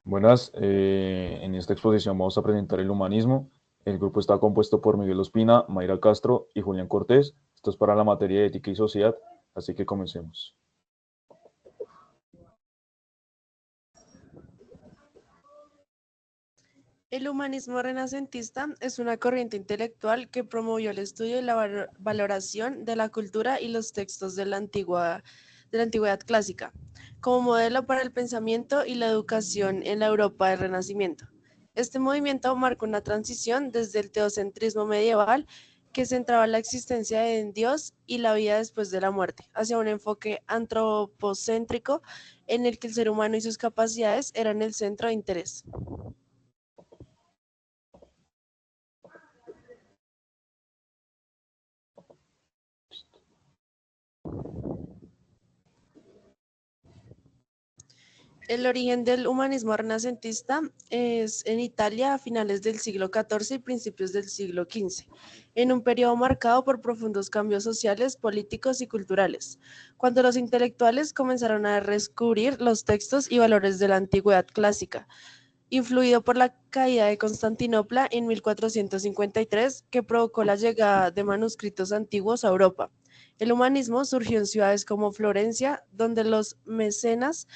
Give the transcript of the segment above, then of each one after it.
Buenas, en esta exposición vamos a presentar el humanismo. El grupo está compuesto por Miguel Ospina, Mayra Castro y Julián Cortés. Esto es para la materia de ética y sociedad, así que comencemos. El humanismo renacentista es una corriente intelectual que promovió el estudio y la valoración de la cultura y los textos de la antigüedad clásica, como modelo para el pensamiento y la educación en la Europa del Renacimiento. Este movimiento marcó una transición desde el teocentrismo medieval, que centraba la existencia en Dios y la vida después de la muerte, hacia un enfoque antropocéntrico en el que el ser humano y sus capacidades eran el centro de interés. El origen del humanismo renacentista es en Italia a finales del siglo XIV y principios del siglo XV, en un periodo marcado por profundos cambios sociales, políticos y culturales, cuando los intelectuales comenzaron a redescubrir los textos y valores de la antigüedad clásica, influido por la caída de Constantinopla en 1453, que provocó la llegada de manuscritos antiguos a Europa. El humanismo surgió en ciudades como Florencia, donde los mecenas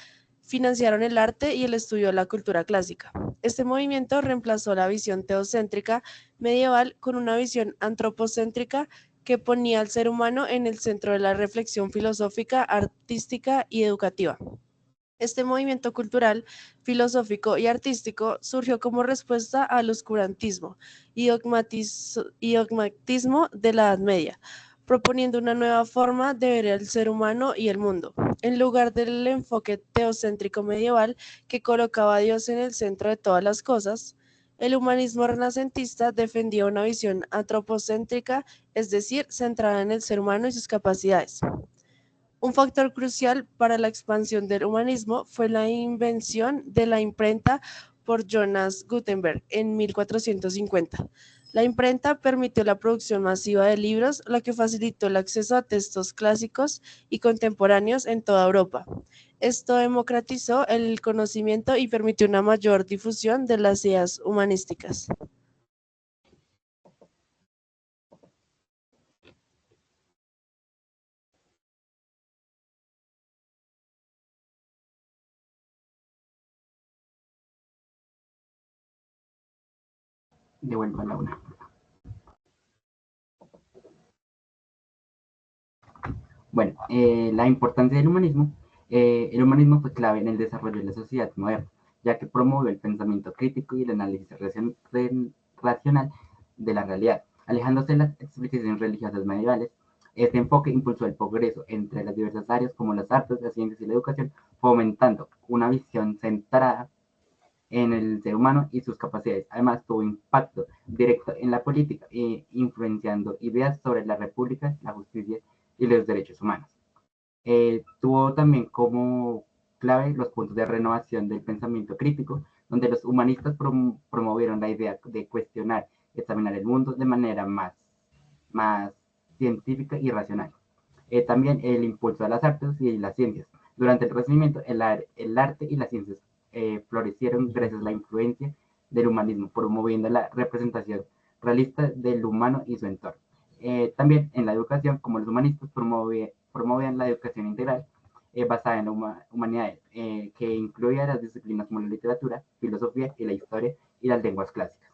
financiaron el arte y el estudio de la cultura clásica. Este movimiento reemplazó la visión teocéntrica medieval con una visión antropocéntrica que ponía al ser humano en el centro de la reflexión filosófica, artística y educativa. Este movimiento cultural, filosófico y artístico surgió como respuesta al oscurantismo y dogmatismo de la Edad Media, proponiendo una nueva forma de ver el ser humano y el mundo, en lugar del enfoque teocéntrico medieval que colocaba a Dios en el centro de todas las cosas. El humanismo renacentista defendía una visión antropocéntrica, es decir, centrada en el ser humano y sus capacidades. Un factor crucial para la expansión del humanismo fue la invención de la imprenta por Jonas Gutenberg en 1450. La imprenta permitió la producción masiva de libros, lo que facilitó el acceso a textos clásicos y contemporáneos en toda Europa. Esto democratizó el conocimiento y permitió una mayor difusión de las ideas humanísticas. Devuelvo a la una. Bueno, la importancia del humanismo. El humanismo fue clave en el desarrollo de la sociedad moderna, ya que promovió el pensamiento crítico y el análisis racional de la realidad. Alejándose de las explicaciones religiosas medievales, este enfoque impulsó el progreso entre las diversas áreas como las artes, las ciencias y la educación, fomentando una visión centrada en el ser humano y sus capacidades. Además, tuvo impacto directo en la política, influenciando ideas sobre la república, la justicia y los derechos humanos. Tuvo también como clave los puntos de renovación del pensamiento crítico, donde los humanistas promovieron la idea de cuestionar, examinar el mundo de manera más científica y racional. También el impulso a las artes y las ciencias. Durante el Renacimiento, el arte y las ciencias florecieron gracias a la influencia del humanismo, promoviendo la representación realista del humano y su entorno. También en la educación, como los humanistas promovían la educación integral basada en la humanidad, que incluía las disciplinas como la literatura, filosofía y la historia y las lenguas clásicas,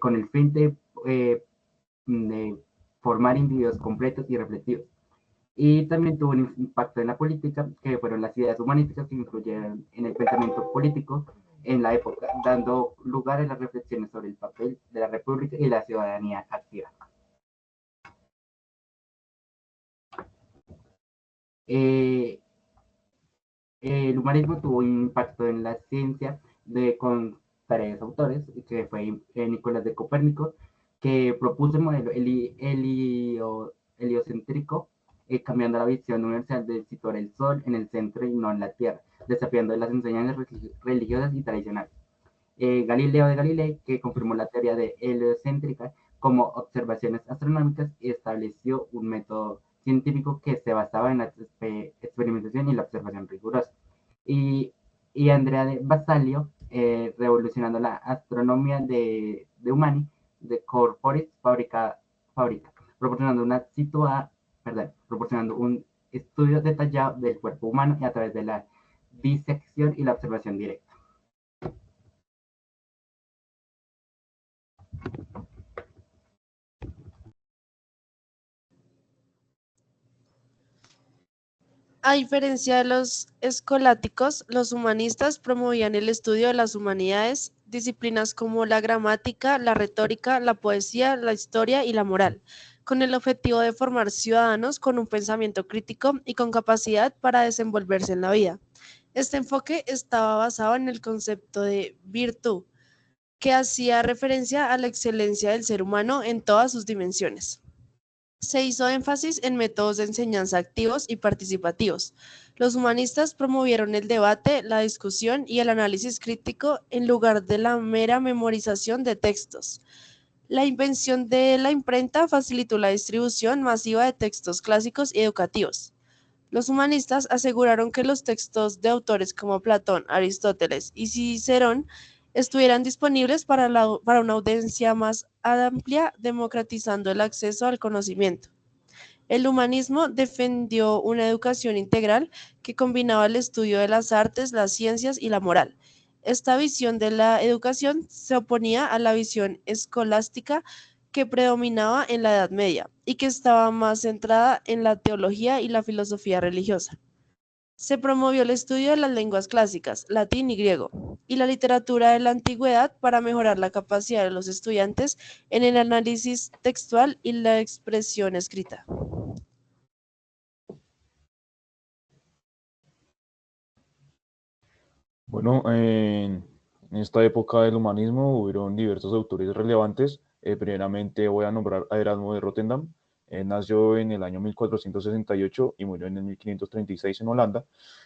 con el fin de formar individuos completos y reflexivos. Y también tuvo un impacto en la política, que fueron las ideas humanísticas que influyeron en el pensamiento político en la época, dando lugar a las reflexiones sobre el papel de la república y la ciudadanía activa. Eh, el humanismo tuvo un impacto en la ciencia con tres autores, que fue Nicolás de Copérnico, que propuso el modelo heliocéntrico, cambiando la visión universal de situar el Sol en el centro y no en la Tierra, desafiando las enseñanzas religiosas y tradicionales. Galileo de Galilei, que confirmó la teoría de heliocéntrica como observaciones astronómicas y estableció un método científico que se basaba en la experimentación y la observación rigurosa. Y y Andrea de Basalio, revolucionando la astronomía de Humani, de Corporis Fabrica, proporcionando proporcionando un estudio detallado del cuerpo humano y a través de la disección y la observación directa. A diferencia de los escolásticos, los humanistas promovían el estudio de las humanidades, disciplinas como la gramática, la retórica, la poesía, la historia y la moral, con el objetivo de formar ciudadanos con un pensamiento crítico y con capacidad para desenvolverse en la vida. Este enfoque estaba basado en el concepto de virtud, que hacía referencia a la excelencia del ser humano en todas sus dimensiones. Se hizo énfasis en métodos de enseñanza activos y participativos. Los humanistas promovieron el debate, la discusión y el análisis crítico en lugar de la mera memorización de textos. La invención de la imprenta facilitó la distribución masiva de textos clásicos y educativos. Los humanistas aseguraron que los textos de autores como Platón, Aristóteles y Cicerón estuvieran disponibles para una audiencia más amplia, democratizando el acceso al conocimiento. El humanismo defendió una educación integral que combinaba el estudio de las artes, las ciencias y la moral. Esta visión de la educación se oponía a la visión escolástica que predominaba en la Edad Media y que estaba más centrada en la teología y la filosofía religiosa. Se promovió el estudio de las lenguas clásicas, latín y griego, y la literatura de la antigüedad para mejorar la capacidad de los estudiantes en el análisis textual y la expresión escrita. Bueno, en esta época del humanismo hubieron diversos autores relevantes. Primeramente voy a nombrar a Erasmo de Rotterdam. Nació en el año 1468 y murió en el 1536 en Holanda.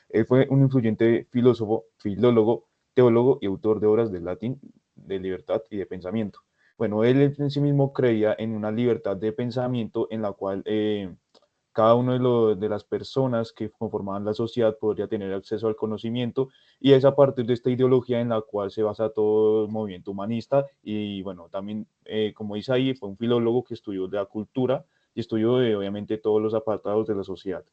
Él fue un influyente filósofo, filólogo, teólogo y autor de obras de latín, de libertad y de pensamiento. Bueno, él en sí mismo creía en una libertad de pensamiento en la cual cada uno de las personas que conformaban la sociedad podría tener acceso al conocimiento, y es a partir de esta ideología en la cual se basa todo el movimiento humanista. Y bueno, también, como dice ahí, fue un filólogo que estudió la cultura y estudió obviamente todos los apartados de la sociedad.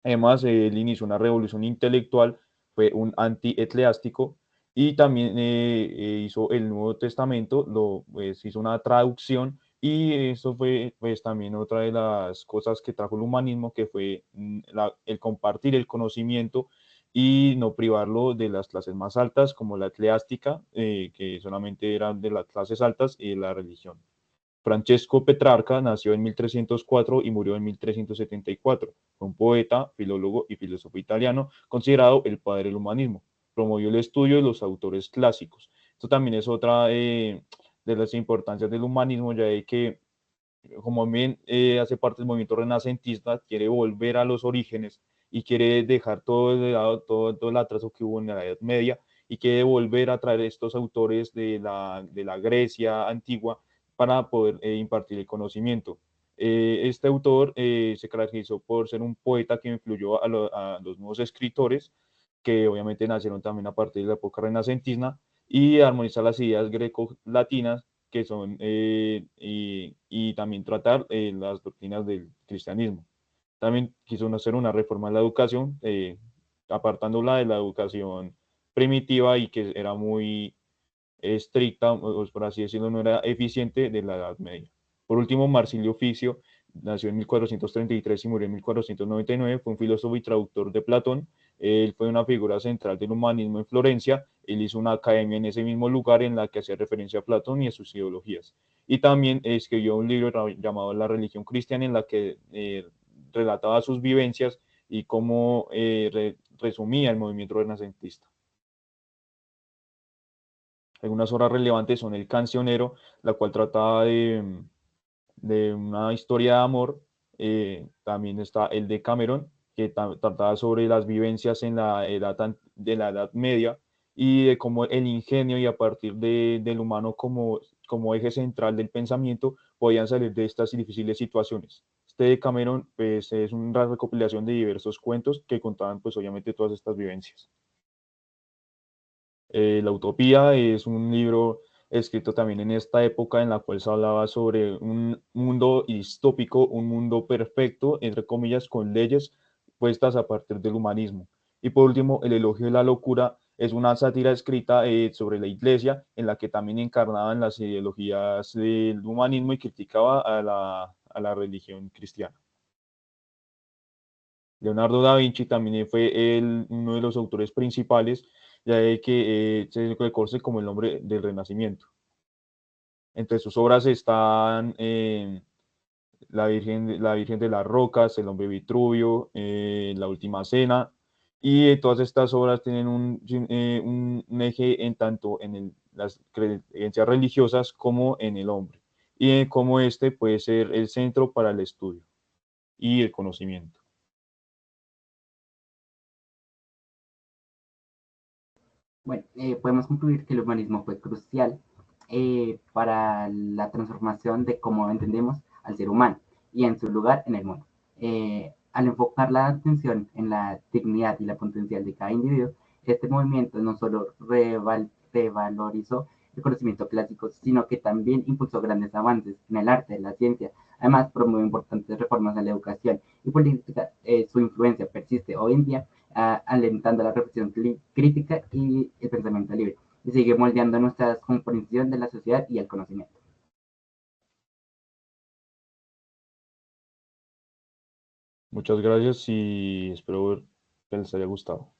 Además, él inició una revolución intelectual, fue un anti-eclesiástico, y también hizo el Nuevo Testamento, pues, hizo una traducción, y eso fue pues también otra de las cosas que trajo el humanismo, que fue el compartir el conocimiento y no privarlo de las clases más altas, como la eclesiástica, que solamente eran de las clases altas, y la religión. Francesco Petrarca nació en 1304 y murió en 1374. Fue un poeta, filólogo y filósofo italiano, considerado el padre del humanismo. Promovió el estudio de los autores clásicos. Esto también es otra de las importancias del humanismo, ya de que, como bien hace parte del movimiento renacentista, quiere volver a los orígenes y quiere dejar todo el lado, todo el atraso que hubo en la Edad Media, y quiere volver a traer estos autores de la Grecia antigua para poder impartir el conocimiento. Este autor se caracterizó por ser un poeta que influyó a los nuevos escritores, que obviamente nacieron también a partir de la época renacentista, y armonizar las ideas greco-latinas, que son, y también tratar las doctrinas del cristianismo. También quiso hacer una reforma en la educación, apartándola de la educación primitiva y que era muy estricta, o por así decirlo, no era eficiente, de la Edad Media. Por último, Marsilio Ficio nació en 1433 y murió en 1499, fue un filósofo y traductor de Platón. Él fue una figura central del humanismo en Florencia. Él hizo una academia en ese mismo lugar en la que hacía referencia a Platón y a sus ideologías. Y también escribió un libro llamado La religión cristiana, en la que relataba sus vivencias y cómo resumía el movimiento renacentista. Algunas obras relevantes son El Cancionero, la cual trataba de una historia de amor. También está el de Cameron, que trataba sobre las vivencias en de la Edad Media, y de cómo el ingenio, y a partir del humano como eje central del pensamiento, podían salir de estas difíciles situaciones. Este de Cameron pues, es una recopilación de diversos cuentos que contaban pues obviamente todas estas vivencias. La Utopía es un libro escrito también en esta época en la cual se hablaba sobre un mundo distópico, un mundo perfecto, entre comillas, con leyes puestas a partir del humanismo. Y por último, El elogio de la locura es una sátira escrita sobre la iglesia en la que también encarnaban las ideologías del humanismo y criticaba a la religión cristiana. Leonardo da Vinci también fue uno de los autores principales, ya que se le conoce como el hombre del Renacimiento. Entre sus obras están la Virgen de las Rocas, El hombre Vitruvio, La Última Cena, y todas estas obras tienen un eje en tanto en las creencias religiosas como en el hombre, y en cómo este puede ser el centro para el estudio y el conocimiento. Bueno, podemos concluir que el humanismo fue crucial para la transformación de cómo entendemos al ser humano y en su lugar en el mundo. Al enfocar la atención en la dignidad y la potencial de cada individuo, este movimiento no solo revalorizó el conocimiento clásico, sino que también impulsó grandes avances en el arte, en la ciencia. Además, promueve importantes reformas en la educación y política. Su influencia persiste hoy en día, alentando la reflexión crítica y el pensamiento libre, y sigue moldeando nuestra comprensión de la sociedad y el conocimiento. Muchas gracias y espero que les haya gustado.